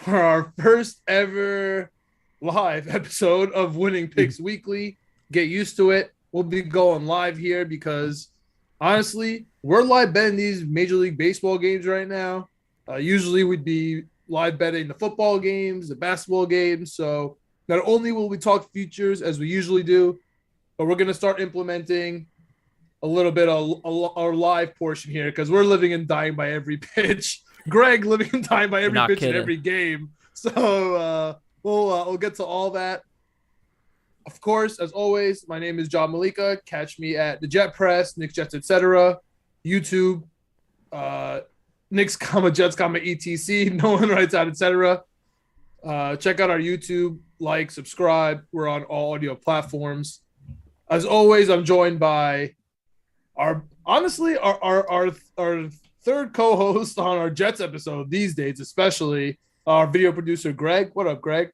for our first ever live episode of Winning Picks Weekly. Get used to it. We'll be going live here because honestly, we're live betting these Major League Baseball games right now. Usually we'd be live betting the football games, the basketball games. So not only will we talk futures as we usually do, but we're going to start implementing a little bit of our live portion here because we're living and dying by every pitch. Greg living and dying by every pitch in every game. So we'll get to all that. Of course, as always, my name is John Meleka. Catch me at the Jet Press, Knicks Jets, etc. YouTube, Knicks, Jets, etc. No one writes out, etc. Check out our YouTube, like, subscribe. We're on all audio platforms. As always, I'm joined by our third co-host on our Jets episode these days, especially our video producer, Greg. What up, Greg?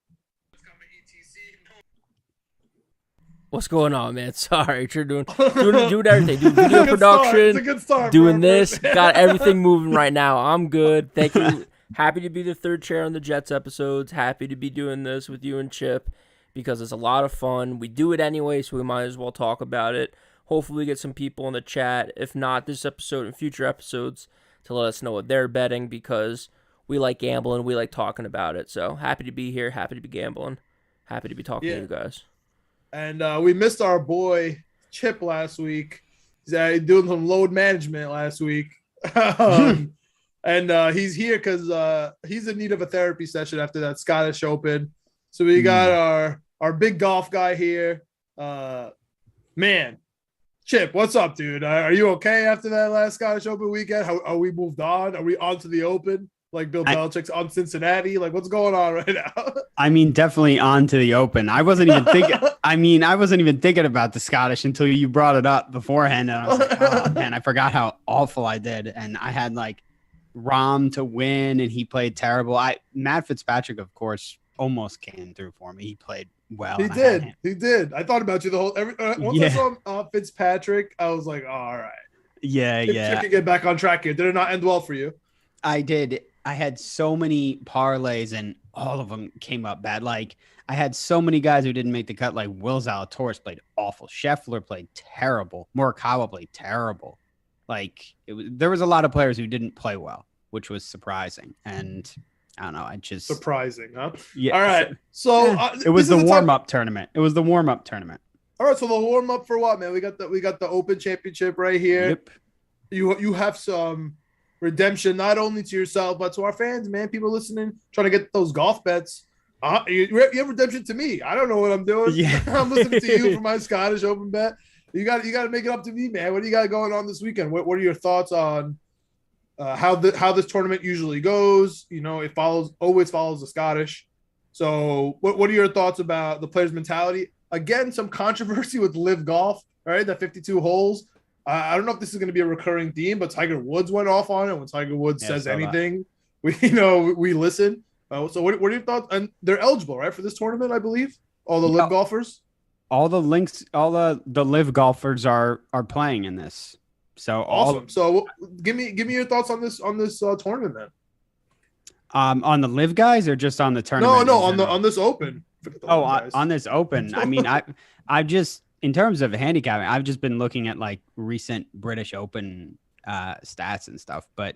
What's going on, man? Sorry, you're doing everything. Doing video production, it's a good start, doing this. Got everything moving right now. I'm good. Thank you. Happy to be the third chair on the Jets episodes. Happy to be doing this with you and Chip because it's a lot of fun. We do it anyway, so we might as well talk about it. Hopefully we get some people in the chat, if not this episode and future episodes, to let us know what they're betting because we like gambling. We like talking about it. So happy to be here. Happy to be gambling. Happy to be talking to you guys. And we missed our boy Chip last week. He's doing some load management last week. And he's here because he's in need of a therapy session after that Scottish Open. So we got our big golf guy here. Man, Chip, what's up, dude? Are you okay after that last Scottish Open weekend? How are we moved on? Are we on to the Open? Like Bill Belichick's on Cincinnati? Like, what's going on right now? I mean, definitely on to the Open. I wasn't even thinking about the Scottish until you brought it up beforehand. And I was like, oh, man, I forgot how awful I did. And I had like Rahm to win and he played terrible. Matt Fitzpatrick, of course, almost came through for me. He played well. He did. I thought about you the whole once I saw Fitzpatrick, I was like, oh, all right. Yeah. Chip can get back on track here. Did it not end well for you? I did. I had so many parlays and all of them came up bad. Like I had so many guys who didn't make the cut. Like Will Zalatoris played awful. Scheffler played terrible. Morikawa played terrible. Like there was a lot of players who didn't play well, which was surprising. And I don't know. Surprising, huh? Yeah. All right. So it was the warm-up tournament. All right. So the warm-up for what, man? We got the Open Championship right here. Yep. You have some redemption not only to yourself but to our fans, man. People listening, trying to get those golf bets. You have redemption to me. I don't know what I'm doing. Yeah. I'm listening to you for my Scottish Open bet. You got to make it up to me, man. What do you got going on this weekend? What are your thoughts on how this tournament usually goes? You know, it always follows the Scottish. So what are your thoughts about the players' mentality? Again, some controversy with Live Golf. All right, that 52 holes. I don't know if this is going to be a recurring theme, but Tiger Woods went off on it. When Tiger Woods says anything, we listen. So what are your thoughts? And they're eligible, right, for this tournament, I believe. All the Live golfers. All the Live golfers are playing in this. So awesome. So give me your thoughts on this tournament, then. On the Live guys or just on the tournament? No, on this Open. On this Open. I mean, I just. In terms of handicapping, I've just been looking at like recent British Open stats and stuff. But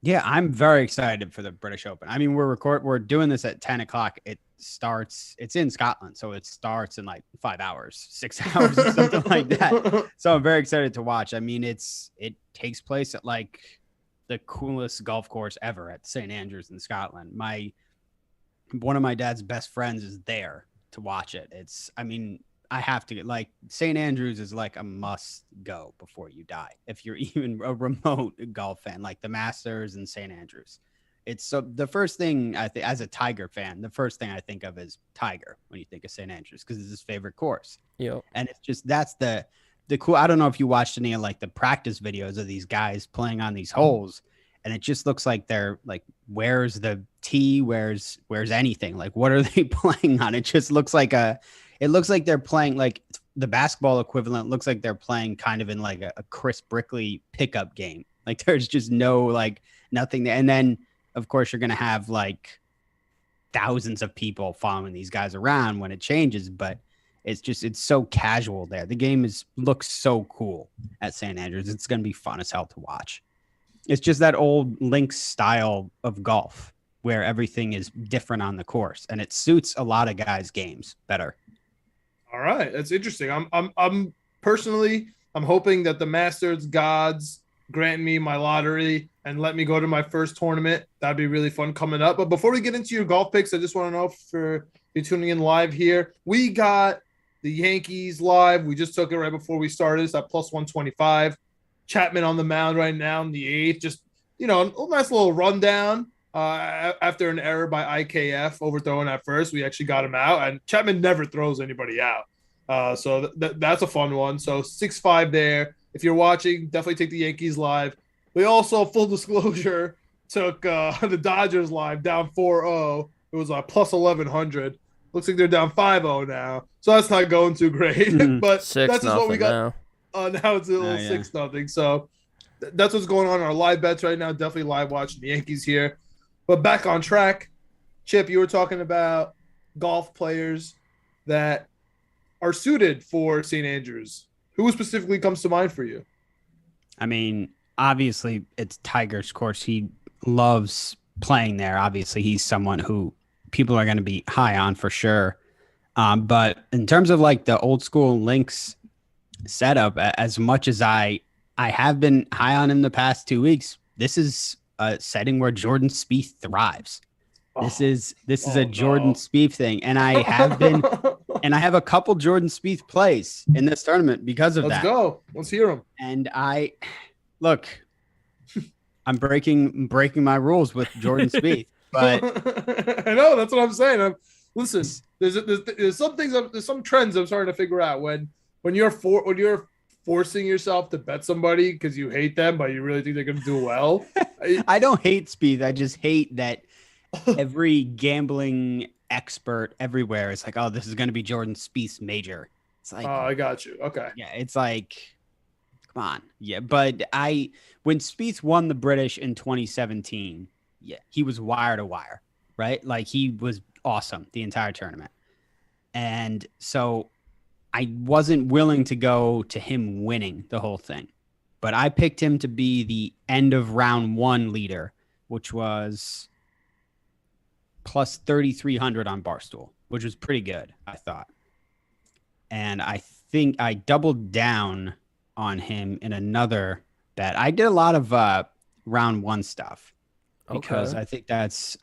yeah, I'm very excited for the British Open. I mean, we're doing this at 10 o'clock. It's in Scotland. So it starts in like 5 hours, 6 hours or something like that. So I'm very excited to watch. I mean, it takes place at like the coolest golf course ever at St. Andrews in Scotland. One of my dad's best friends is there to watch it. I have to get like St. Andrews is like a must go before you die. If you're even a remote golf fan, like the Masters and St. Andrews, it's so the first thing I think as a Tiger fan, the first thing I think of is Tiger when you think of St. Andrews because it's his favorite course. Yeah, and it's just that's the cool. I don't know if you watched any of like the practice videos of these guys playing on these holes, and it just looks like they're like, where's the tee? Where's anything? Like, what are they playing on? It just looks like It looks like they're playing like the basketball equivalent. Looks like they're playing kind of in like a Chris Brickley pickup game. Like there's just no like nothing there. And then of course you're going to have like thousands of people following these guys around when it changes, but it's so casual there. The game looks so cool at St. Andrews. It's going to be fun as hell to watch. It's just that old Lynx style of golf where everything is different on the course, and it suits a lot of guys' games better. All right, that's interesting. I'm personally, I'm hoping that the Masters gods grant me my lottery and let me go to my first tournament. That'd be really fun coming up. But before we get into your golf picks, I just want to know if you're tuning in live here. We got the Yankees live. We just took it right before we started. It's at plus 125. Chapman on the mound right now in the eighth. Just, a nice little rundown. After an error by IKF overthrowing at first, we actually got him out. And Chapman never throws anybody out. So that's a fun one. So 6-5 there. If you're watching, definitely take the Yankees live. We also, full disclosure, took the Dodgers live down 4-0. It was plus 1,100. Looks like they're down 5-0 now. So that's not going too great. But that's just what we got. Now it's a little 6-0. So that's what's going on in our live bets right now. Definitely live watching the Yankees here. But back on track. Chip, you were talking about golf players that are suited for St. Andrews. Who specifically comes to mind for you? I mean, obviously, it's Tiger's course. He loves playing there. Obviously, he's someone who people are going to be high on for sure. But in terms of like the old school Lynx setup, as much as I have been high on in the past 2 weeks, this is a setting where Jordan Spieth thrives. This is a Jordan Spieth thing, and I have been, and I have a couple Jordan Spieth plays in this tournament because of that. Let's go. Let's hear them. And I'm breaking my rules with Jordan Spieth, but I know that's what I'm saying. Listen, there's some things, there's some trends I'm starting to figure out when you're forcing yourself to bet somebody because you hate them, but you really think they're going to do well. I don't hate Spieth. I just hate that every gambling expert everywhere is like, oh, this is going to be Jordan Spieth's major. It's like, oh, I got you. Okay. Yeah, it's like, come on. Yeah, but when Spieth won the British in 2017, yeah, he was wire to wire, right? Like he was awesome the entire tournament. And so I wasn't willing to go to him winning the whole thing, but I picked him to be the end of round one leader, which was plus 3,300 on Barstool, which was pretty good, I thought. And I think I doubled down on him in another bet. I did a lot of round one stuff because I think that's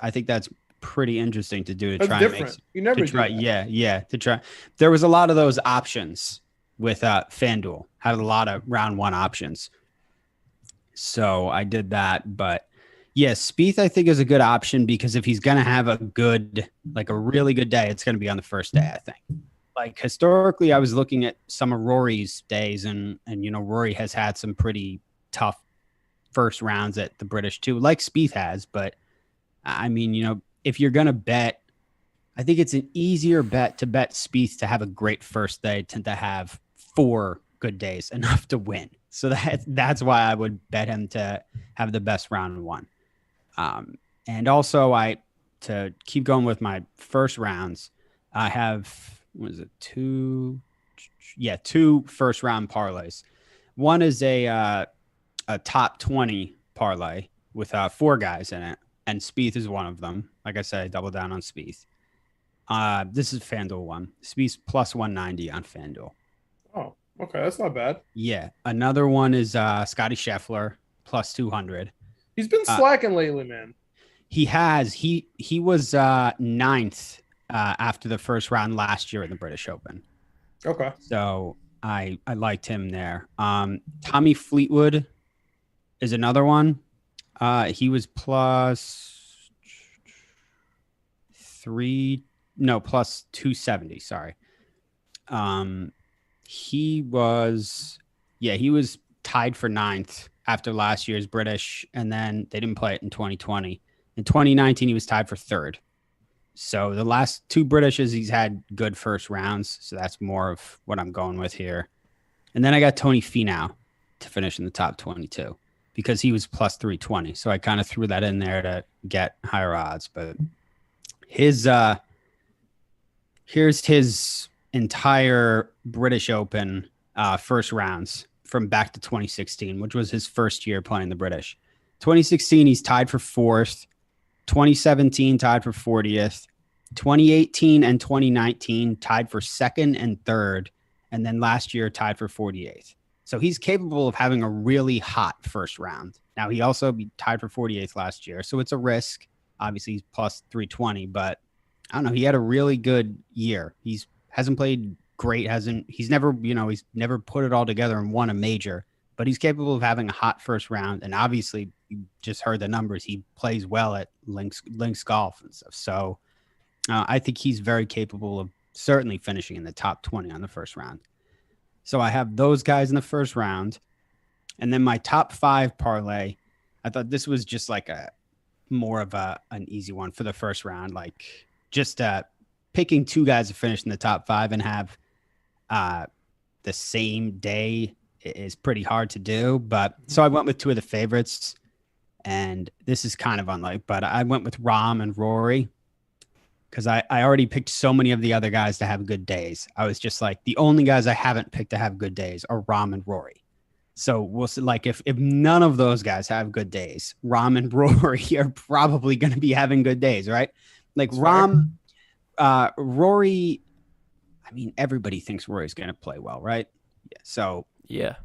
pretty interesting to do to try and make. You never to try, to try. There was a lot of those options with FanDuel. Had a lot of round one options. So I did that, but yeah, Spieth I think is a good option because if he's going to have a really good day, it's going to be on the first day, I think. Like historically, I was looking at some of Rory's days and Rory has had some pretty tough first rounds at the British too, like Spieth has, but I mean, if you're going to bet, I think it's an easier bet to bet Spieth to have a great first day than to have 4 good days, enough to win. So that's why I would bet him to have the best round one. And also to keep going with my first rounds, I have, two first round parlays. One is a top 20 parlay with 4 guys in it. And Spieth is one of them. Like I said, I double down on Spieth. This is FanDuel one. Spieth plus 190 on FanDuel. Oh, okay. That's not bad. Yeah. Another one is Scotty Scheffler plus 200. He's been slacking lately, man. He has. He was 9th after the first round last year in the British Open. Okay. So I liked him there. Tommy Fleetwood is another one. He was plus 270. Sorry. He was tied for 9th after last year's British, and then they didn't play it in 2020. In 2019, he was tied for 3rd. So the last 2 Britishes, he's had good first rounds. So that's more of what I'm going with here. And then I got Tony Finau to finish in the top 22 because he was plus 320. So I kind of threw that in there to get higher odds, but His here's his entire British Open first rounds from back to 2016, which was his first year playing the British. 2016, he's tied for 4th. 2017, tied for 40th. 2018 and 2019, tied for 2nd and 3rd. And then last year, tied for 48th. So he's capable of having a really hot first round. Now, he also tied for 48th last year. So it's a risk. Obviously, he's plus 320. But I don't know. He had a really good year. He's hasn't played great. He's never put it all together and won a major. But he's capable of having a hot first round. And obviously, you just heard the numbers. He plays well at links golf and stuff. So I think he's very capable of certainly finishing in the top 20 on the first round. So I have those guys in the first round. And then my top 5 parlay, I thought this was just like more of an easy one for the first round. Like just picking 2 guys to finish in the top 5 and have the same day is pretty hard to do. But so I went with 2 of the favorites. And this is kind of unlike, but I went with Rahm and Rory because I already picked so many of the other guys to have good days. I was just like, the only guys I haven't picked to have good days are Rahm and Rory. So we'll see, like if none of those guys have good days, Rahm and Rory are probably going to be having good days, right? Like Rahm, Rory, I mean, everybody thinks Rory's going to play well, right? Yeah. So yeah,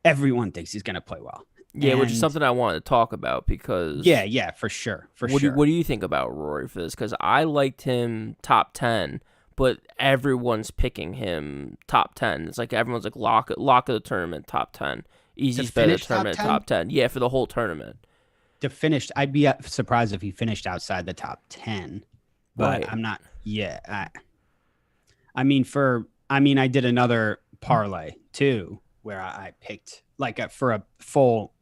everyone thinks he's going to play well. Yeah, which is something I wanted to talk about because... Yeah, for sure. What do you think about Rory for this? Because I liked him top 10, but everyone's picking him top 10. It's like everyone's like lock of the tournament, top 10. Easy's better tournament, top 10. Yeah, for the whole tournament. To finish, I'd be surprised if he finished outside the top 10. But right. I'm not... Yeah. I did another parlay, too, where I picked for a full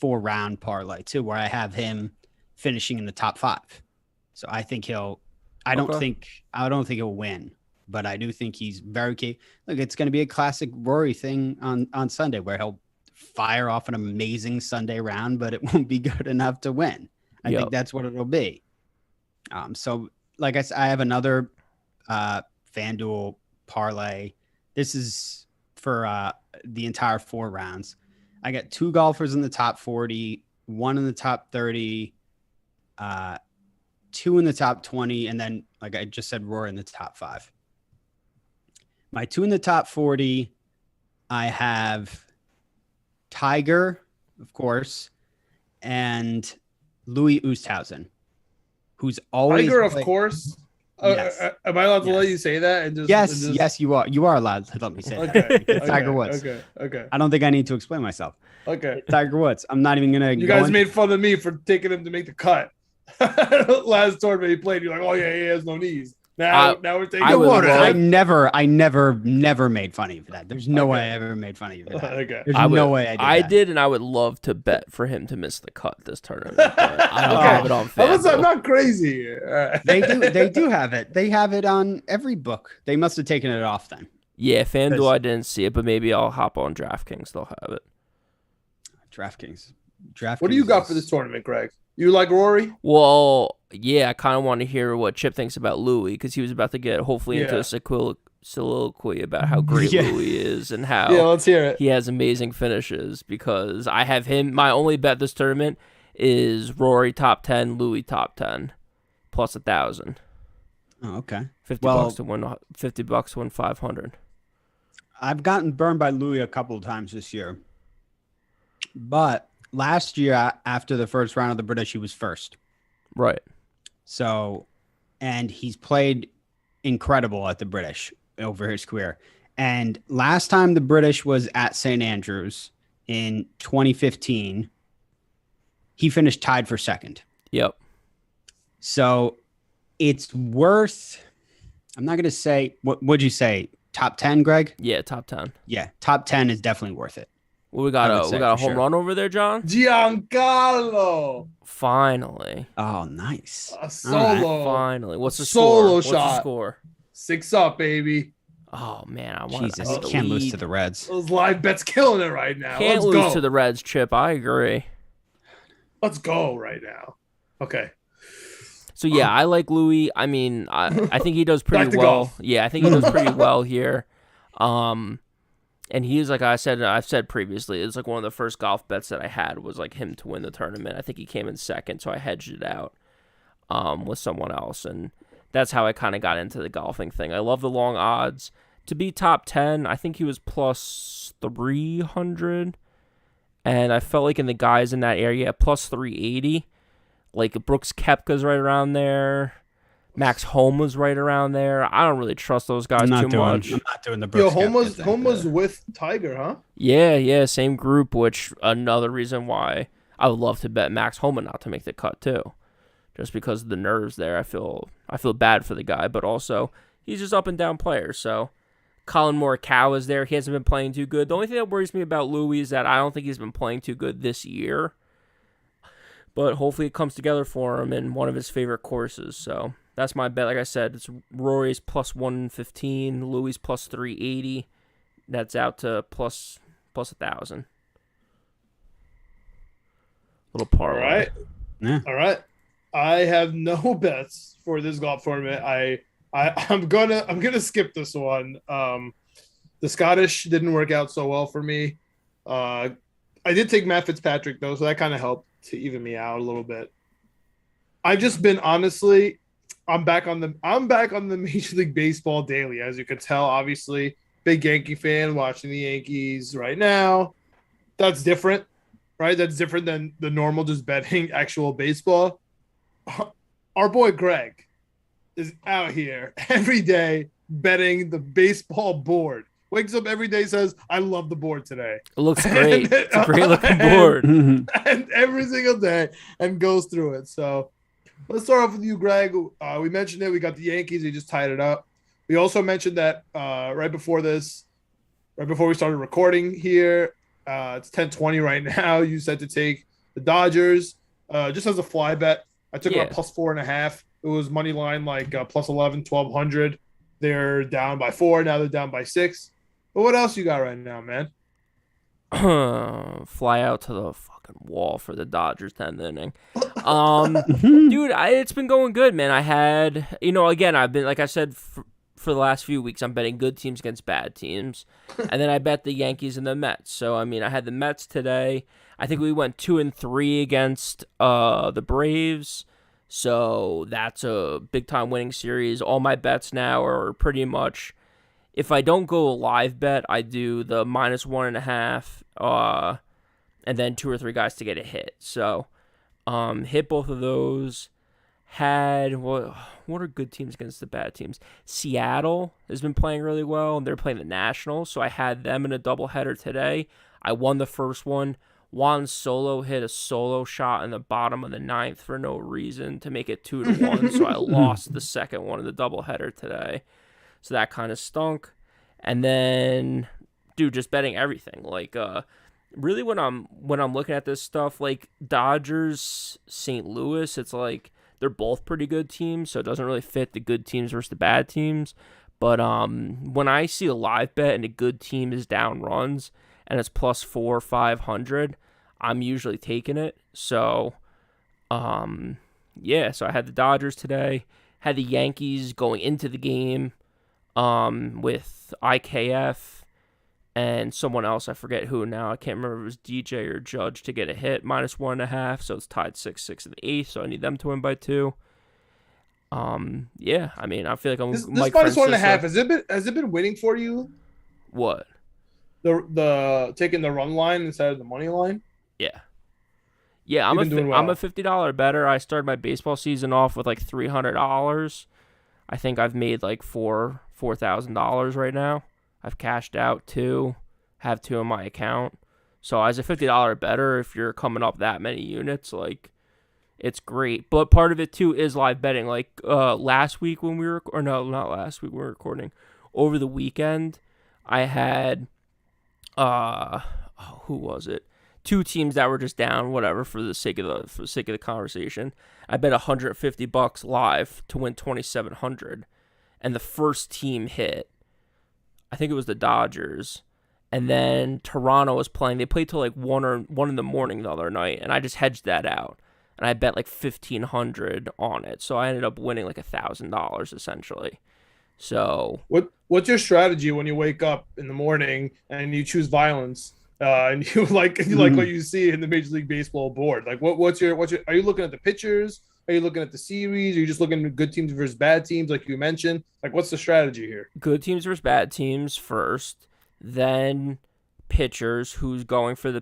4-round parlay too, where I have him finishing in the top 5. So I think I don't think he'll win, but I do think he's very capable. Look, it's going to be a classic Rory thing on Sunday where he'll fire off an amazing Sunday round, but it won't be good enough to win. I think that's what it'll be. So like I said, I have another FanDuel parlay. This is for the entire 4 rounds. I got 2 golfers in the top 40, 1 in the top 30, 2 in the top 20, and then, like I just said, Rory in the top 5. My 2 in the top 40, I have Tiger, of course, and Louis Oosthuizen, who's always Tiger, of course. Yes. Am I allowed to let you say that? And yes, you are. You are allowed to let me say that. Tiger Woods. Okay. I don't think I need to explain myself. Okay. Tiger Woods. I'm not even gonna. You guys made fun of me for taking him to make the cut. Last tournament he played, you're like, oh yeah, he has no knees. Now we're taking. I never made fun of you for that. There's no way I ever made fun of you for that. Okay. There's no way I did. And I would love to bet for him to miss the cut this tournament. I don't have it on FanDuel. I'm not crazy. They do have it. They have it on every book. They must have taken it off then. Yeah, FanDuel, I didn't see it, but maybe I'll hop on DraftKings. They'll have it. DraftKings. What do you got for this tournament, Greg? You like Rory? Well, yeah, I kind of want to hear what Chip thinks about Louis because he was about to get hopefully into a soliloquy about how great Louis is and how let's hear it. He has amazing finishes because I have him. My only bet this tournament is Rory top 10, Louis top 10, plus 1,000. Oh, okay. $50 to win. $50 to win 500. I've gotten burned by Louis a couple of times this year, but last year, after the first round of the British, he was first. Right. So, and he's played incredible at the British over his career. And last time the British was at St. Andrews in 2015, he finished tied for second. Yep. So it's worth, I'm not going to say, what would you say? Top 10, Greg? Yeah, top 10. Yeah, top 10 is definitely worth it. Well, we got a home run over there, John. Giancarlo. Finally. Oh, nice. A solo. Right. Finally. What's the solo score? shot? What's the score? 6 up, baby. Oh man, Jesus, can't lose to the Reds. Those live bets killing it right now. Can't lose to the Reds, Chip. I agree. Let's go right now. Okay. So yeah, I like Louis. I mean, I think he does pretty well. Golf. Yeah, I think he does pretty well here. And he's like I've said previously, it's like one of the first golf bets that I had was like him to win the tournament. I think he came in second, so I hedged it out with someone else, and that's how I kind of got into the golfing thing. I love the long odds. To be top 10, I think he was plus 300, and I felt like in the guys in that area, plus 380. Like Brooks Koepka's right around there. Max Homa's right around there. I don't really trust those guys too much. I'm not doing the Brooks Koepka thing. Homa's with Tiger, huh? Yeah, same group, which another reason why I would love to bet Max Homa not to make the cut too. Just because of the nerves there. I feel bad for the guy, but also he's just up and down player. So Colin Morikawa is there. He hasn't been playing too good. The only thing that worries me about Louis is that I don't think he's been playing too good this year. But hopefully it comes together for him in one of his favorite courses. So that's my bet. Like I said, it's Rory's plus 115, Louis plus 380. That's out to plus 1,000. Little parlay. All right. Yeah. All right. I have no bets for this golf tournament. I'm gonna skip this one. The Scottish didn't work out so well for me. I did take Matt Fitzpatrick though, so that kind of helped to even me out a little bit. I've just been honestly, I'm back on the Major League Baseball daily, as you can tell. Obviously, big Yankee fan, watching the Yankees right now. That's different, right? That's different than the normal just betting actual baseball. Our boy Greg is out here every day betting the baseball board. Wakes up every day, says, "I love the board today." It looks great. It's a great looking board. And every single day, and goes through it. So let's start off with you, Greg. We mentioned it. We got the Yankees. They just tied it up. We also mentioned that right before we started recording here, it's 10:20 right now. You said to take the Dodgers just as a fly bet. I took about plus 4.5. It was money line like plus 11, 1,200. They're down by 4. Now they're down by 6. But what else you got right now, man? Fly out to the fucking wall for the Dodgers 10th inning. Dude, it's been going good, man. I had, again, I've been, like I said, for the last few weeks, I'm betting good teams against bad teams. And then I bet the Yankees and the Mets. So, I mean, I had the Mets today. I think we went 2-3 against the Braves. So that's a big-time winning series. All my bets now are pretty much, if I don't go a live bet, I do the minus 1.5, and then 2 or 3 guys to get a hit. So hit both of those. Had, what are good teams against the bad teams? Seattle has been playing really well, and they're playing the Nationals, so I had them in a doubleheader today. I won the first one. Juan Solo hit a solo shot in the bottom of the 9th for no reason to make it 2-1, so I lost the second one of the doubleheader today. So that kind of stunk. And then, dude, just betting everything. Like, really when I'm looking at this stuff, like Dodgers, St. Louis, it's like they're both pretty good teams, so it doesn't really fit the good teams versus the bad teams. But when I see a live bet and a good team is down runs and it's plus 400 or 500, I'm usually taking it. So, so I had the Dodgers today, had the Yankees going into the game with IKF and someone else. I forget who now. I can't remember if it was DJ or Judge to get a hit, minus 1.5. So it's tied 6-6 in the 8th. So I need them to win by 2. I mean, I feel like I'm this Mike minus Francesa. 1.5. Has it been winning for you? What? The taking the run line instead of the money line? Yeah, I'm well. a $50 bettor. I started my baseball season off with like $300. I think I've made like $4,000 right now. I've cashed out 2, have 2 in my account. So as a $50 bettor, if you're coming up that many units, like it's great. But part of it too is live betting. Like last week when we were, or no, not last week when we were recording, over the weekend, I had who was it? 2 teams that were just down, whatever, for the sake of the conversation. I bet $150 live to win $2,700, and the first team hit. I think it was the Dodgers, and then Toronto was playing. They played till like 1 in the morning the other night, and I just hedged that out. and I bet like $1,500 on it. So I ended up winning like $1,000 essentially. So what's your strategy when you wake up in the morning and you choose violence? And you like what you see in the Major League Baseball board. Like what's your are you looking at the pitchers? Are you looking at the series? Are you just looking at good teams versus bad teams like you mentioned? Like what's the strategy here? good teams versus bad teams first, then pitchers, who's going for the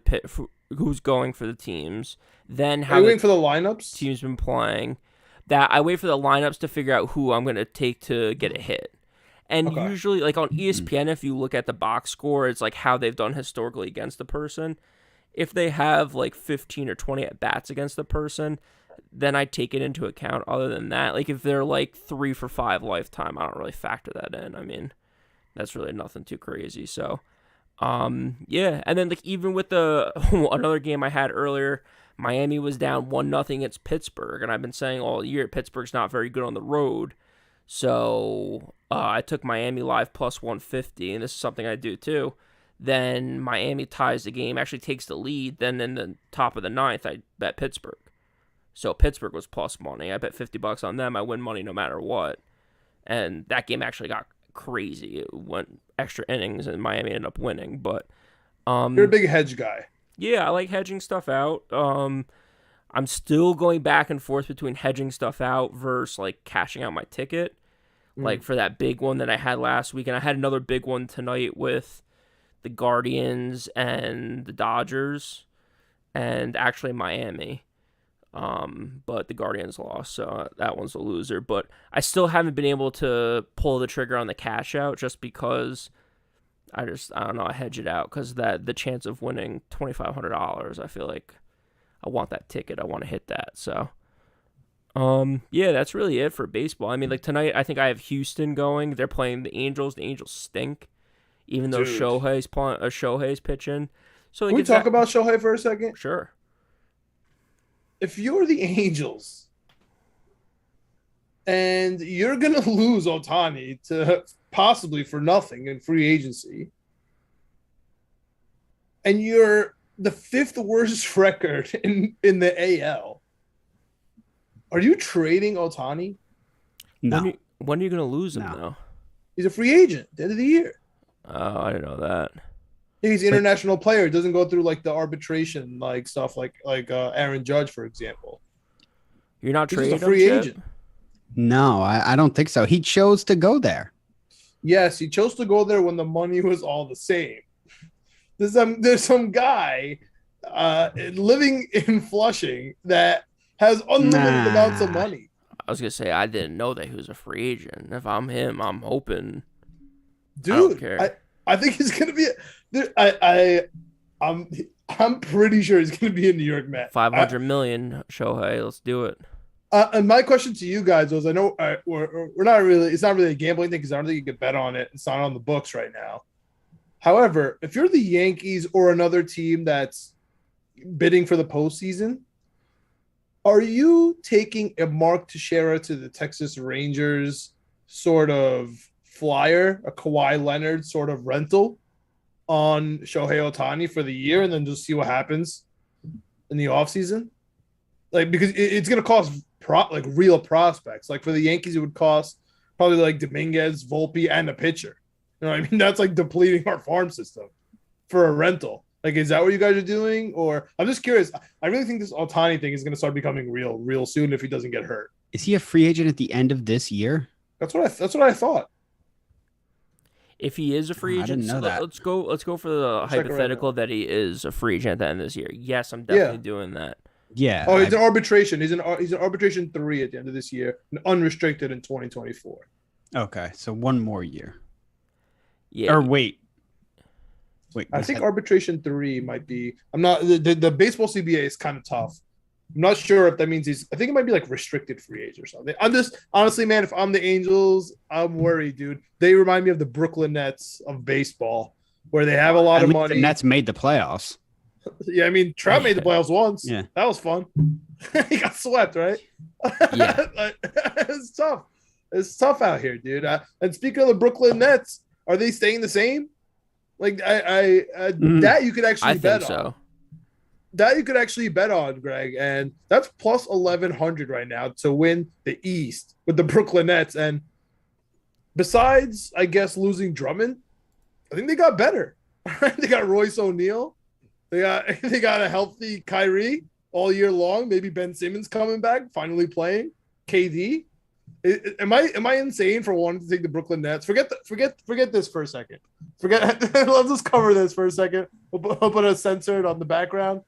teams, then Are you waiting for the lineups? team's been playing. That I wait for the lineups to figure out who I'm going to take to get a hit. And usually, like on ESPN, if you look at the box score, it's like how they've done historically against the person. If they have like 15 or 20 at bats against the person, then I take it into account. Other than that, like if they're like 3 for 5 lifetime, I don't really factor that in. I mean, that's really nothing too crazy. So, yeah. And then like even with the another game I had earlier, Miami was down 1-0 against Pittsburgh, and I've been saying all year Pittsburgh's not very good on the road. So I took Miami live plus 150, and this is something I do too. Then Miami ties the game, actually takes the lead. Then in the top of the ninth, I bet Pittsburgh. So Pittsburgh was plus money. I bet $50 on them. I win money no matter what. And that game actually got crazy. It went extra innings, and Miami ended up winning. But you're a big hedge guy. Yeah, I like hedging stuff out. I'm still going back and forth between hedging stuff out versus like cashing out my ticket. Like for that big one that I had last week, and I had another big one tonight with the Guardians and the Dodgers, and actually Miami. But the Guardians lost, so that one's a loser. But I still haven't been able to pull the trigger on the cash out just because I don't know, I hedge it out because the chance of winning $2,500, I feel like I want that ticket. I want to hit that. So, yeah, that's really it for baseball. I mean, like tonight, I think I have Houston going. They're playing the Angels. The Angels stink, even though Shohei's pitching. So can we talk about Shohei for a second? Sure. If you're the Angels and you're gonna lose Ohtani to possibly for nothing in free agency, and you're the 5th worst record in the AL, are you trading Ohtani? No. When are you going to lose him, though? He's a free agent at the end of the year. Oh, I didn't know that. He's an international player. He doesn't go through like the arbitration like stuff like Aaron Judge, for example. You're not trading him? He's a free agent. No, I don't think so. He chose to go there. Yes, he chose to go there when the money was all the same. There's some guy living in Flushing that has unlimited amounts of money. I was gonna say I didn't know that he was a free agent. If I'm him, I'm hoping. Dude, I don't care. I think he's gonna be. I'm pretty sure he's gonna be a New York Met. $500 million, Shohei. Let's do it. And my question to you guys was: I know we're not really. It's not really a gambling thing because I don't think you can bet on it. It's not on the books right now. However, if you're the Yankees or another team that's bidding for the postseason, are you taking a Mark Teixeira to the Texas Rangers sort of flyer, a Kawhi Leonard sort of rental on Shohei Ohtani for the year and then just see what happens in the offseason? Like, because it's going to cost real prospects. Like for the Yankees, it would cost probably like Dominguez, Volpe, and a pitcher. You know what I mean? That's like depleting our farm system for a rental. Like, is that what you guys are doing? Or I'm just curious. I really think this Ohtani thing is going to start becoming real soon if he doesn't get hurt. Is he a free agent at the end of this year? That's what I thought. If he is a free agent, I didn't know that. Let's go for the hypothetical that he is a free agent at the end of this year. Yes, I'm definitely doing that. Yeah. Oh, he's an arbitration. He's an arbitration 3 at the end of this year, unrestricted in 2024. Okay, so one more year. Yeah. Or wait. I think arbitration 3 might be. I'm not. The baseball CBA is kind of tough. I'm not sure if that means I think it might be like restricted free agent or something. I'm just honestly, man. If I'm the Angels, I'm worried, dude. They remind me of the Brooklyn Nets of baseball, where they have a lot of money. The Nets made the playoffs. Yeah, and Trout made the playoffs once. Yeah, that was fun. He got swept, right? Yeah, it's tough. It's tough out here, dude. And speaking of the Brooklyn Nets, are they staying the same? Like that you could actually bet on. I think so. that you could actually bet on, Greg, and that's plus 1,100 right now to win the East with the Brooklyn Nets. And besides, I guess, losing Drummond, I think they got better. They got Royce O'Neal. They got a healthy Kyrie all year long. Maybe Ben Simmons coming back, finally playing. KD. Am I insane for wanting to take the Brooklyn Nets? Forget this for a second. Let's just cover this for a second. We'll put a censored on the background.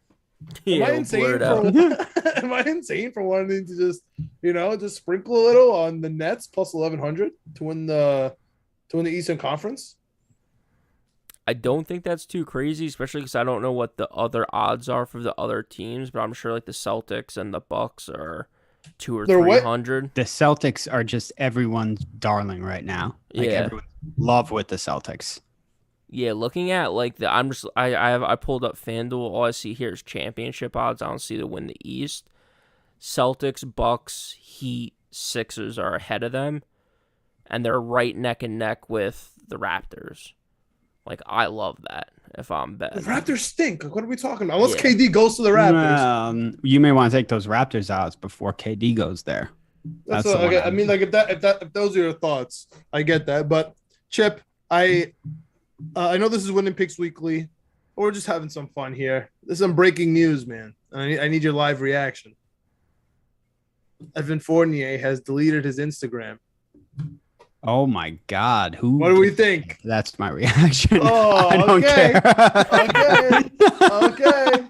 Am I insane for wanting to just sprinkle a little on the Nets plus 1,100 to win the Eastern Conference? I don't think that's too crazy, especially because I don't know what the other odds are for the other teams, but I'm sure like the Celtics and the Bucks are 200 or 300. The Celtics are just everyone's darling right now. Like everyone's in love with the Celtics. Yeah, looking at like I pulled up FanDuel. All I see here is championship odds. I don't see to win the East. Celtics, Bucks, Heat, Sixers are ahead of them, and they're right neck and neck with the Raptors. Like, I love that if I'm betting. The Raptors stink. Like, what are we talking about? Unless KD goes to the Raptors. You may want to take those Raptors out before KD goes there. That's okay. I mean, like if those are your thoughts, I get that. But Chip, I know this is Winning Picks Weekly. We're just having some fun here. This is some breaking news, man. I need your live reaction. Evan Fournier has deleted his Instagram. Oh my God! What do we think? That's my reaction. Oh, I don't care. Okay.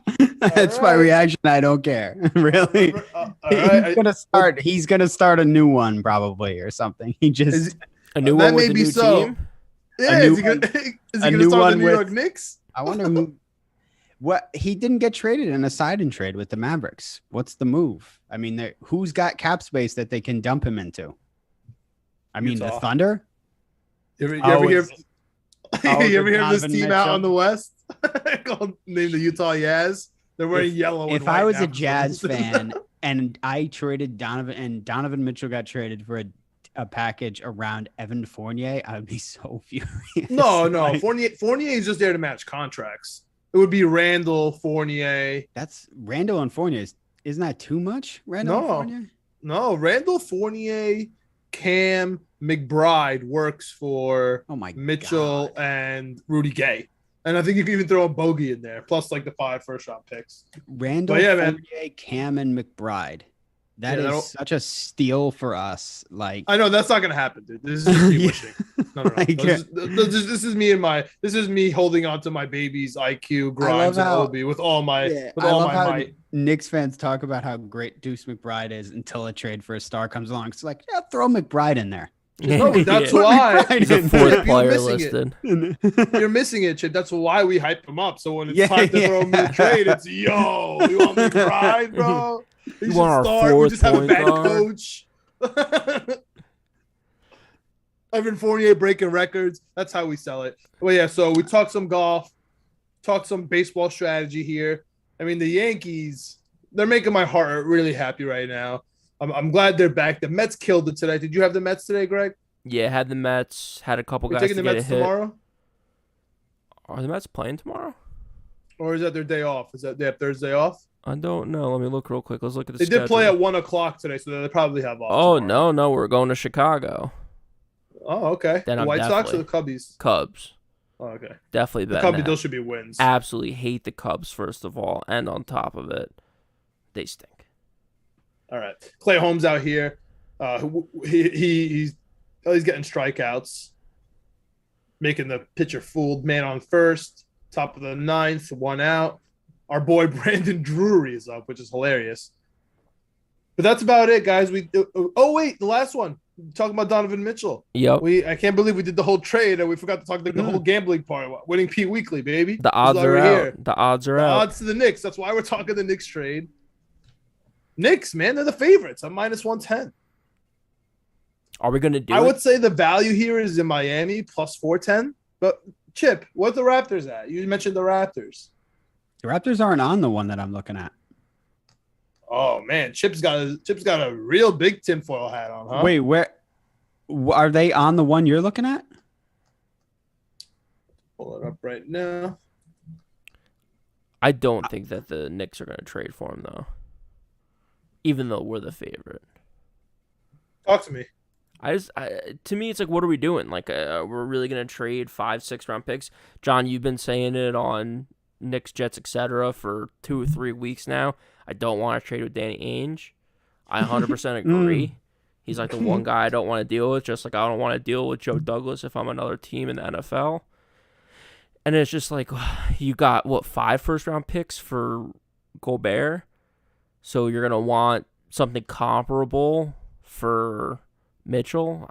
That's my reaction. I don't care. Really? He's gonna start a new one probably or something. He just a new one with a new team. Yeah, is he gonna start the New York Knicks? I wonder what he didn't get traded in a sign-in trade with the Mavericks. What's the move? I mean, who's got cap space that they can dump him into? I mean, Utah. the Thunder. You ever hear this team Mitchell out on the West named the Utah Jazz? They're wearing yellow. If I was a Jazz fan and I traded Donovan and Donovan Mitchell got traded for a package around Evan Fournier, I would be so furious. No. Like, Fournier is just there to match contracts. It would be Randall, Fournier. That's Randall and Fournier. Isn't that too much? Randall and Fournier? No, Randall, Fournier, Cam, McBride works for Mitchell and Rudy Gay. And I think you can even throw a bogey in there, plus like the 5 first-round picks. Randall, Fournier, Cam, and McBride. That is such a steal for us. Like, I know that's not gonna happen, dude. This is just me wishing. No. This is me holding on to my baby's IQ, Grimes, and Obi with all my might. Knicks fans talk about how great Deuce McBride is until a trade for a star comes along. It's like, throw McBride in there. No, that's why he's a 4th player listed. You're missing it, Chip. That's why we hype him up. So when it's time to throw him in the trade, it's you want McBride, bro? You want our 4th we just have a bad guard. coach. Evan Fournier breaking records. That's how we sell it. Well, yeah. So we talked some golf, talked some baseball strategy here. I mean, the Yankees, they're making my heart really happy right now. I'm glad they're back. The Mets killed it today. Did you have the Mets today, Greg? Yeah, had the Mets. Had a couple guys taking to the get Mets a hit. tomorrow? Are the Mets playing tomorrow? Or is that their day off? Is that they have Thursday off? I don't know. Let me look real quick. Let's look at the They schedule. did play at 1:00 today, so they probably have off. Oh, tomorrow. no. We're going to Chicago. Oh, okay. Then the White Sox or the Cubbies? Cubs. Oh, okay. Definitely the Cubbies, those should be wins. Absolutely hate the Cubs, first of all. And on top of it, they stink. All right. Clay Holmes out here. He's getting strikeouts. Making the pitcher fooled. Man on first. Top of the 9th. 1 out. Our boy Brandon Drury is up, which is hilarious. But that's about it, guys. The last one. Talking about Donovan Mitchell. Yep. I can't believe we did the whole trade and we forgot to talk the whole gambling part. Winning Pete Weekly, baby. The odds are out. The odds are out. Odds to the Knicks. That's why we're talking the Knicks trade. Knicks, man, they're the favorites. I'm -110. Are we going to do I would say the value here is in Miami plus 410. But Chip, what's the Raptors at? You mentioned the Raptors. The Raptors aren't on the one that I'm looking at. Oh man, Chip's got a real big tinfoil hat on, huh? Wait, where are they on the one you're looking at? Pull it up right now. I don't think that the Knicks are going to trade for him, though. Even though we're the favorite. Talk to me. To me, it's like, what are we doing? Like, we're really going to trade 5-6 round picks? John, you've been saying it on Knicks, Jets, etc. for 2 or 3 weeks now. I don't want to trade with Danny Ainge. I 100% agree. He's like the one guy I don't want to deal with, just like I don't want to deal with Joe Douglas if I'm another team in the NFL. And it's just like, you got, 5 first-round picks for Gobert? So you're going to want something comparable for Mitchell?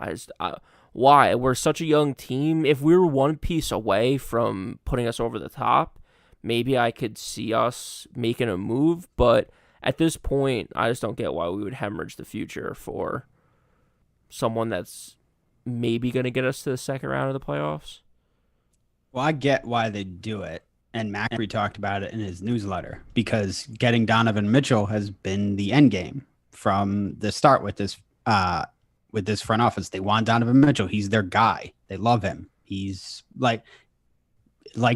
Why? We're such a young team. If we were one piece away from putting us over the top, maybe I could see us making a move. But at this point, I just don't get why we would hemorrhage the future for someone that's maybe going to get us to the second round of the playoffs. Well, I get why they do it. And Macri talked about it in his newsletter, because getting Donovan Mitchell has been the end game from the start with this front office. They want Donovan Mitchell. He's their guy. They love him. He's like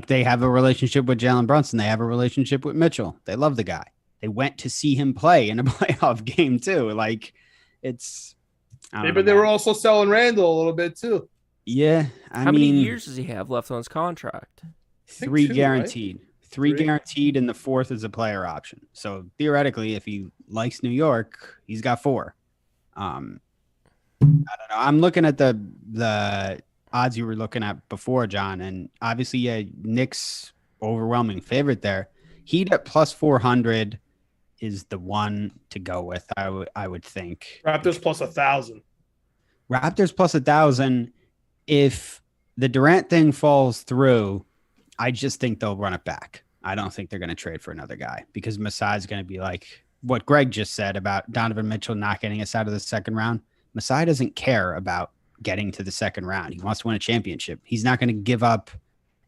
they have a relationship with Jalen Brunson. They have a relationship with Mitchell. They love the guy. They went to see him play in a playoff game too. Like, it's maybe they were also selling Randall a little bit too. Yeah. How many years does he have left on his contract? 3 guaranteed. Right? 3 guaranteed, and the 4th is a player option. So theoretically, if he likes New York, he's got 4. I don't know. I'm looking at the odds you were looking at before, John, and obviously, yeah, Knicks overwhelming favorite there. Heat at plus 400 is the one to go with. I would think. Raptors plus 1,000. Raptors plus 1,000. If the Durant thing falls through, I just think they'll run it back. I don't think they're going to trade for another guy, because Masai's going to be like what Greg just said about Donovan Mitchell not getting us out of the second round. Masai doesn't care about getting to the second round. He wants to win a championship. He's not going to give up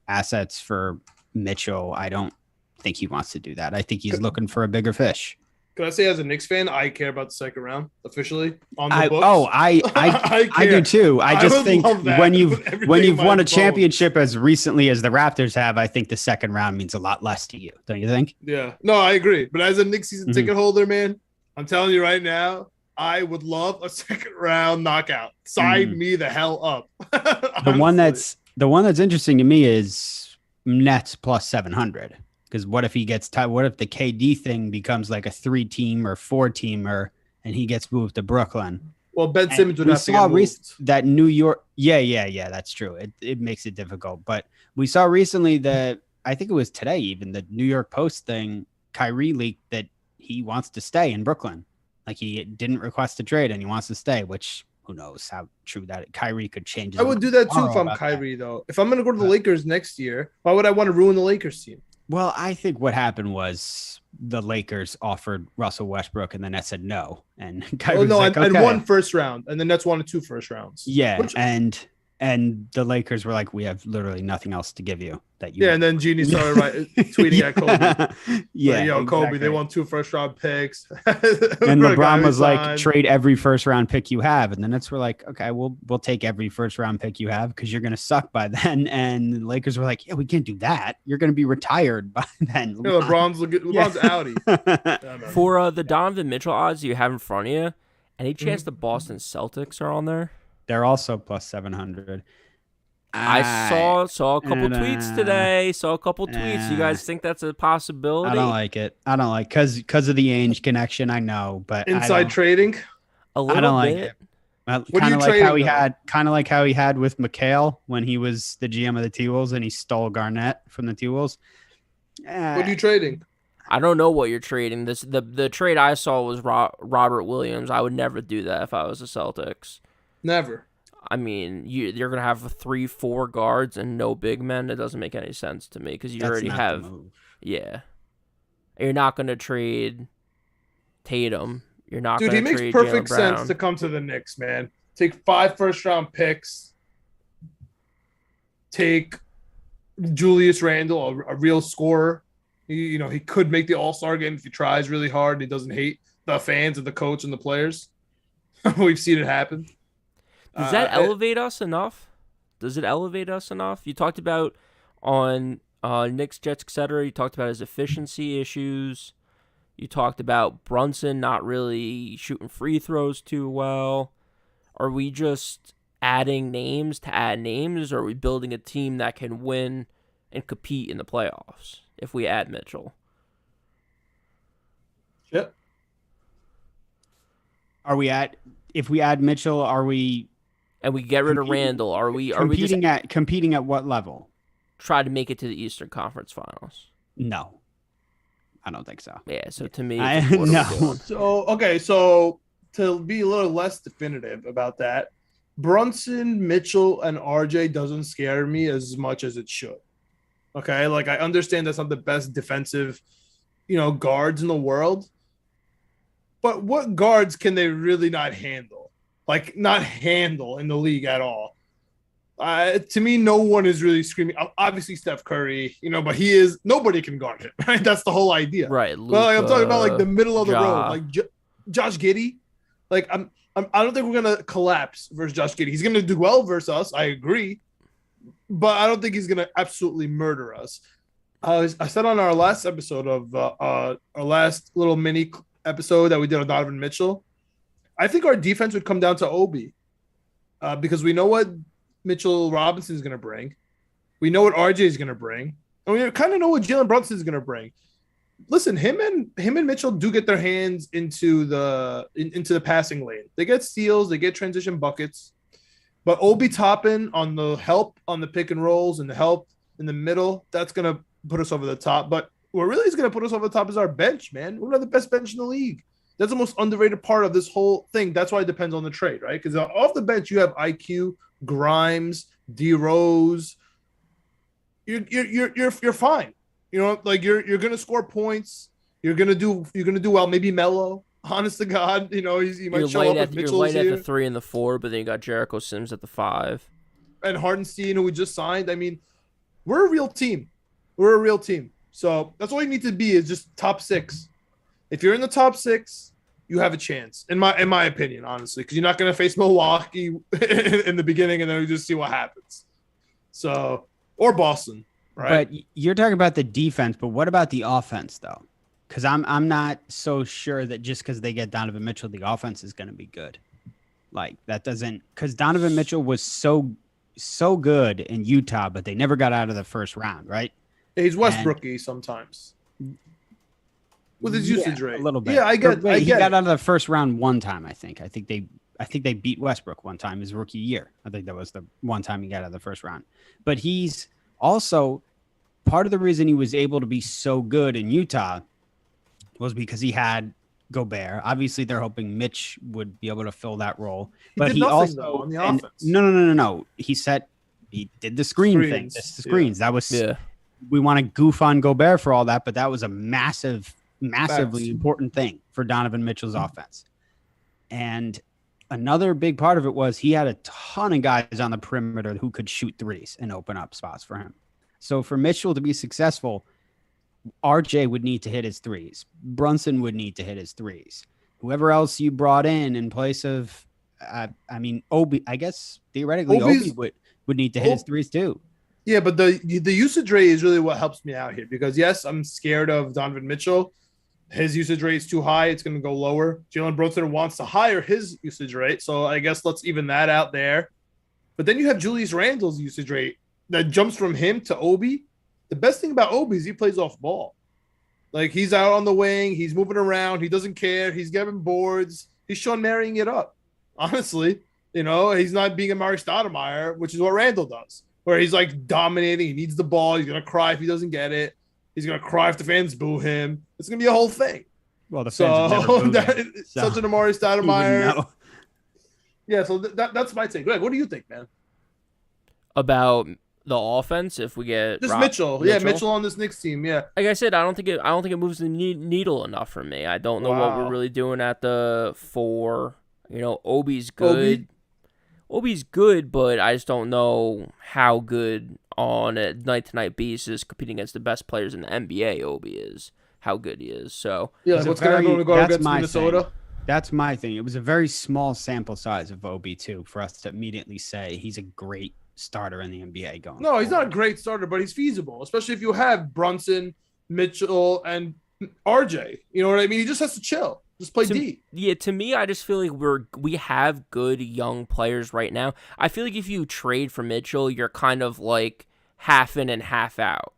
assets for Mitchell. I don't think he wants to do that. I think he's looking for a bigger fish. Can I say, as a Knicks fan, I care about the second round officially on the books? I do too. I just think when you've won a championship as recently as the Raptors have, I think the second round means a lot less to you. Don't you think? Yeah. No, I agree. But as a Knicks season ticket holder, man, I'm telling you right now, I would love a second round knockout. Sign me the hell up. The one that's interesting to me is Nets plus 700. Because what if he gets tied? What if the KD thing becomes like a 3-team or 4-teamer and he gets moved to Brooklyn? Well, Ben Simmons would have to get moved. That New York. Yeah. That's true. It makes it difficult. But we saw recently that, I think it was today even, the New York Post thing, Kyrie leaked that he wants to stay in Brooklyn. Like, he didn't request a trade and he wants to stay, which who knows how true that Kyrie could change. I would do that too if I'm Kyrie, though. If I'm going to go to the Lakers next year, why would I want to ruin the Lakers team? Well, I think what happened was the Lakers offered Russell Westbrook and the Nets said no. And Kyrie was like, and 1 first round, and the Nets wanted 2 first rounds. Yeah, and the Lakers were like, we have literally nothing else to give you. And then Genie started tweeting at Kobe. Yeah, exactly. Kobe, they want 2 first round picks. And LeBron was like, trade every first round pick you have. And the Nets were like, okay, we'll take every first round pick you have because you're going to suck by then. And the Lakers were like, yeah, we can't do that. You're going to be retired by then. LeBron's outie. For the Donovan Mitchell odds you have in front of you, any chance the Boston Celtics are on there? They're also plus 700. I saw a couple tweets today. You guys think that's a possibility? I don't like it. Because of the Ainge connection. I know, but inside trading. A little I don't like bit. it. Kind of like how he had with McHale when he was the GM of the T-Wolves and he stole Garnett from the T-Wolves. What are you trading? I don't know what you're trading. The trade I saw was Robert Williams. I would never do that if I was the Celtics. Never. I mean, you're going to have 3-4 guards and no big men. It doesn't make any sense to me because you already have. Yeah. You're not going to trade Tatum. You're not going to trade Dude, he makes perfect sense to come to the Knicks, man. Take 5 first-round picks. Take Julius Randle, a real scorer. He could make the All-Star game if he tries really hard and he doesn't hate the fans and the coach and the players. We've seen it happen. Does that elevate us enough? Does it elevate us enough? You talked about on Knicks, Jets, etc. You talked about his efficiency issues. You talked about Brunson not really shooting free throws too well. Are we just adding names to add names, or are we building a team that can win and compete in the playoffs if we add Mitchell? Yep. If we add Mitchell, are we And we get rid of Randall? Are we competing at what level? try to make it to the Eastern Conference Finals? No, I don't think so. Yeah, so to me, I- what are we no. doing? So to be a little less definitive about that, Brunson, Mitchell, and RJ doesn't scare me as much as it should. Okay, like I understand that's not the best defensive, guards in the world, but what guards can they really not handle? Like not handle in the league at all. To me, no one is really screaming. Obviously, Steph Curry, but nobody can guard him. Right? That's the whole idea. Right. Well, like, I'm talking about like the middle of the Ja. road, like Josh Giddey. Like I don't think we're gonna collapse versus Josh Giddey. He's gonna do well versus us. I agree, but I don't think he's gonna absolutely murder us. I said on our last episode of our last little mini episode that we did on Donovan Mitchell, I think our defense would come down to Obi, because we know what Mitchell Robinson is going to bring. We know what RJ is going to bring. And we kind of know what Jalen Brunson is going to bring. Listen, him and Mitchell do get their hands into the passing lane. They get steals, they get transition buckets. But Obi Toppin on the help on the pick and rolls and the help in the middle, that's going to put us over the top. But what really is going to put us over the top is our bench, man. We're not the best bench in the league. That's the most underrated part of this whole thing. That's why it depends on the trade, right? Because off the bench, you have IQ, Grimes, D Rose. You're fine. Like you're gonna score points. You're gonna do well. Maybe Melo. Honest to God, he might show up if Mitchell's You're light here. at the 3 and the 4, but then you got Jericho Sims at the 5. And Hardenstein, who we just signed. I mean, we're a real team. We're a real team. So that's all you need to be is just top 6. If you're in the top 6, you have a chance, in my opinion, honestly, because you're not going to face Milwaukee in the beginning, and then we just see what happens. So, or Boston, right? But you're talking about the defense, but what about the offense, though? Because I'm not so sure that just because they get Donovan Mitchell, the offense is going to be good. Like that doesn't, because Donovan Mitchell was so good in Utah, but they never got out of the first round, right? He's Westbrooky sometimes. With his usage rate. A little bit. Yeah, I get he got it. out of the first round one time, I think. I think they beat Westbrook one time his rookie year. I think that was the one time he got out of the first round. But he's also part of the reason he was able to be so good in Utah was because he had Gobert. Obviously, they're hoping Mitch would be able to fill that role. But he also on the offense. No. He did the screen thing. The screens. Yeah. That was Yeah. we want to goof on Gobert for all that, but that was a massively Facts. important thing for Donovan Mitchell's offense. And another big part of it was he had a ton of guys on the perimeter who could shoot threes and open up spots for him. So for Mitchell to be successful, RJ would need to hit his threes. Brunson would need to hit his threes. Whoever else you brought in place of, Obi, I guess theoretically Obi would need to hit his threes too. Yeah, but the usage rate is really what helps me out here because, yes, I'm scared of Donovan Mitchell. His usage rate is too high. It's going to go lower. Jalen Brunson wants to higher his usage rate, so I guess let's even that out there. But then you have Julius Randle's usage rate that jumps from him to Obi. The best thing about Obi is he plays off ball. Like, he's out on the wing. He's moving around. He doesn't care. He's getting boards. He's Sean marrying it up. Honestly, he's not being a Mari Stoudemire, which is what Randle does, where he's like dominating. He needs the ball. He's going to cry if he doesn't get it. He's going to cry if the fans boo him. It's going to be a whole thing. Well, the fans have never booed him, so such an Amari Stoudemire. know. Yeah, so that's my take. Greg, what do you think, man? About the offense, if we get Just Mitchell. Yeah, Mitchell on this Knicks team. Yeah. Like I said, I don't think it moves the needle enough for me. I don't know what we're really doing at the 4. Obi's good. Obi's good, but I just don't know how good on a night-to-night basis competing against the best players in the NBA Obi is, how good he is. So yeah, like what's going to happen when we go against Minnesota? That's my thing. It was a very small sample size of Obi, too, for us to immediately say he's a great starter in the NBA going. No, he's not a forward. great starter, but he's feasible, especially if you have Brunson, Mitchell, and RJ. You know what I mean? He just has to chill. Just play D. Yeah, to me, I just feel like we have good young players right now. I feel like if you trade for Mitchell, you're kind of like half in and half out.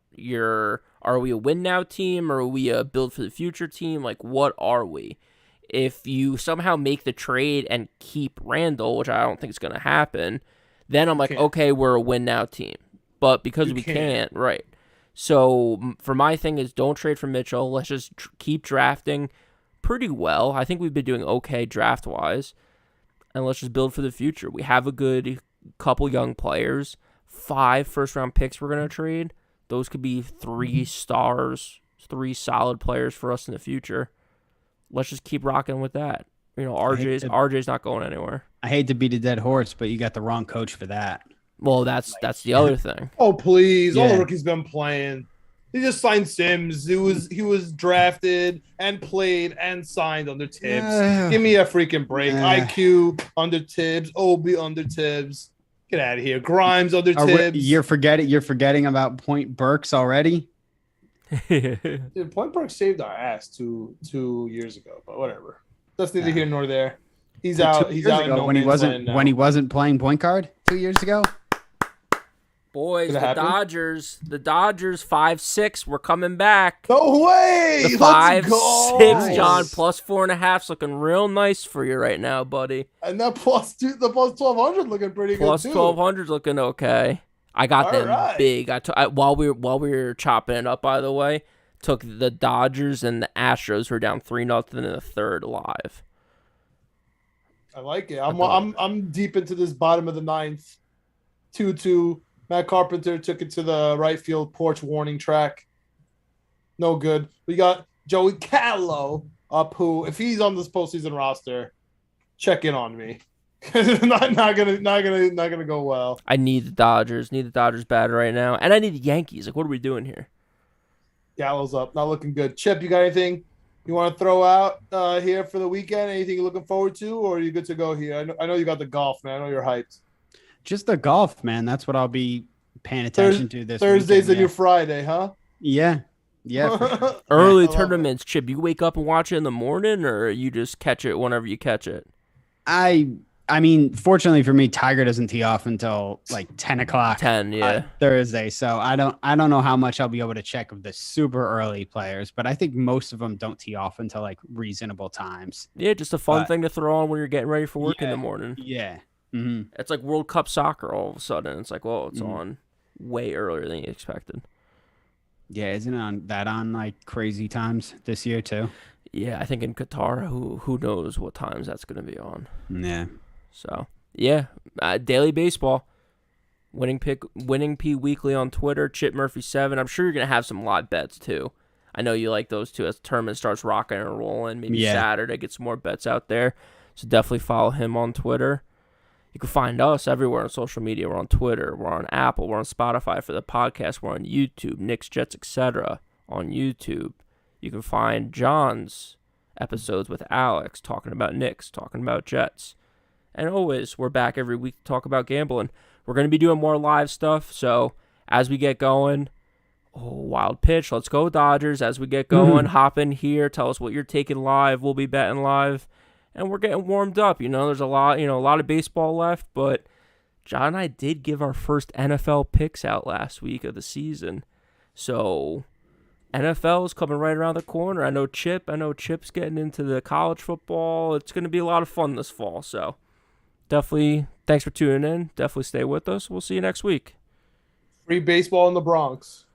Are we a win now team, or are we a build for the future team? Like, what are we? If you somehow make the trade and keep Randall, which I don't think is going to happen, then I'm like, okay, we're a win now team. But because we can't, right? So for my thing is, don't trade for Mitchell. Let's just keep drafting pretty well. I think we've been doing okay draft wise, and let's just build for the future. We have a good couple young players. 5 first-round picks we're going to trade. Those could be 3 stars, 3 solid players for us in the future. Let's just keep rocking with that. You know, RJ's not going anywhere. I hate to beat a dead horse, but you got the wrong coach for that. Well, that's the other thing. Oh, please. All the rookies been playing. He just signed Sims. He was drafted and played and signed under Tibbs. Give me a freaking break. IQ under Tibbs. Obi under Tibbs. Get out of here. Grimes under Tibbs. You're forgetting about Point Burks already? Dude, Point Burks saved our ass two years ago, but whatever. That's neither here nor there. He's out. He's out ago, when he wasn't playing point guard 2 years ago. Boys, the Dodgers 5-6. We're coming back. No way. The 5-6, John, plus 4.5's looking real nice for you right now, buddy. And that the plus 1,200 looking pretty plus good too. Plus 1,200's looking okay. I got them big. While we were chopping it up, by the way, took the Dodgers and the Astros who were down 3-0 in the third live. I like it. I'm deep into this bottom of the ninth. 2-2. Matt Carpenter took it to the right field porch warning track. No good. We got Joey Gallo up, who, if he's on this postseason roster, check in on me. not gonna go well. I need the Dodgers. Need the Dodgers bad right now, and I need the Yankees. Like, what are we doing here? Gallo's up, not looking good. Chip, you got anything you want to throw out here for the weekend? Anything you're looking forward to, or are you good to go here? I know you got the golf, man. I know you're hyped. Just the golf, man. That's what I'll be paying attention to this Thursday's weekend, your Friday, huh? Yeah. Yeah. For sure. Early tournaments, Chip. You wake up and watch it in the morning, or you just catch it whenever you catch it? I mean, fortunately for me, Tiger doesn't tee off until like 10 o'clock. 10, yeah. Thursday. So I don't know how much I'll be able to check of the super early players, but I think most of them don't tee off until like reasonable times. Yeah, just a fun thing to throw on when you're getting ready for work in the morning. Yeah. Mm-hmm. It's like World Cup soccer all of a sudden. It's like, well, it's on way earlier than you expected. Yeah, isn't it on like crazy times this year too? Yeah, I think in Qatar, who knows what times that's going to be on. Yeah. So, yeah, daily baseball. Winning P Weekly on Twitter, Chip Murphy 7. I'm sure you're going to have some live bets too. I know you like those too as the tournament starts rocking and rolling. Maybe Saturday, get some more bets out there. So definitely follow him on Twitter. You can find us everywhere on social media. We're on Twitter. We're on Apple. We're on Spotify for the podcast. We're on YouTube. Knicks, Jets, etc. on YouTube. You can find John's episodes with Alex talking about Knicks, talking about Jets. And always, we're back every week to talk about gambling. We're going to be doing more live stuff. So as we get going, wild pitch. Let's go Dodgers. As we get going, hop in here. Tell us what you're taking live. We'll be betting live. And we're getting warmed up. You know, there's a lot of baseball left, but John and I did give our first NFL picks out last week of the season. So NFL is coming right around the corner. I know Chip's getting into the college football. It's going to be a lot of fun this fall. So definitely, thanks for tuning in. Definitely stay with us. We'll see you next week. Free baseball in the Bronx.